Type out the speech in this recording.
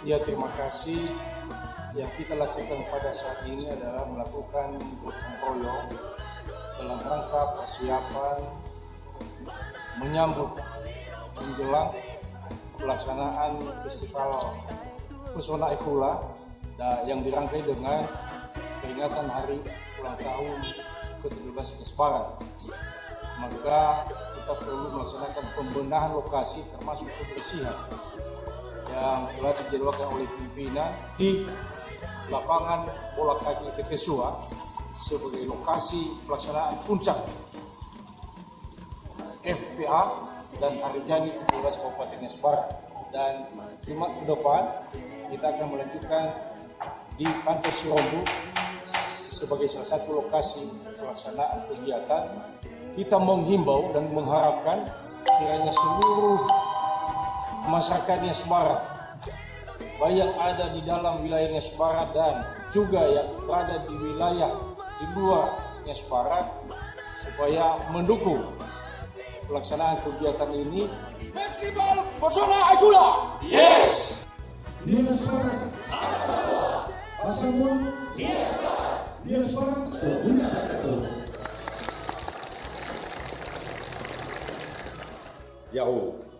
Ya, terima kasih. Yang kita lakukan pada saat ini adalah melakukan gotong royong dalam rangka persiapan menyambut menjelang pelaksanaan Festival Pesona Ekula yang dirangkai dengan peringatan hari ulang tahun ke-17 Kespara. Maka kita perlu melaksanakan pembenahan lokasi termasuk kebersihan yang telah dijadwalkan oleh pimpinan di lapangan bola kaki Ketesua sebagai lokasi pelaksanaan puncak FPA dan Hari Jadi 17 Kabupaten Jepara. Dan Jumat ke depan kita akan melanjutkan di Pantai Sirombo sebagai salah satu lokasi pelaksanaan kegiatan. Kita menghimbau dan mengharapkan kiranya seluruh masyarakatnya Jepara, baik yang ada di dalam wilayahnya Jepara dan juga yang berada di wilayah di luar Jepara, supaya mendukung pelaksanaan kegiatan ini. Festival Pesona Ekula. Yes. Yahoo.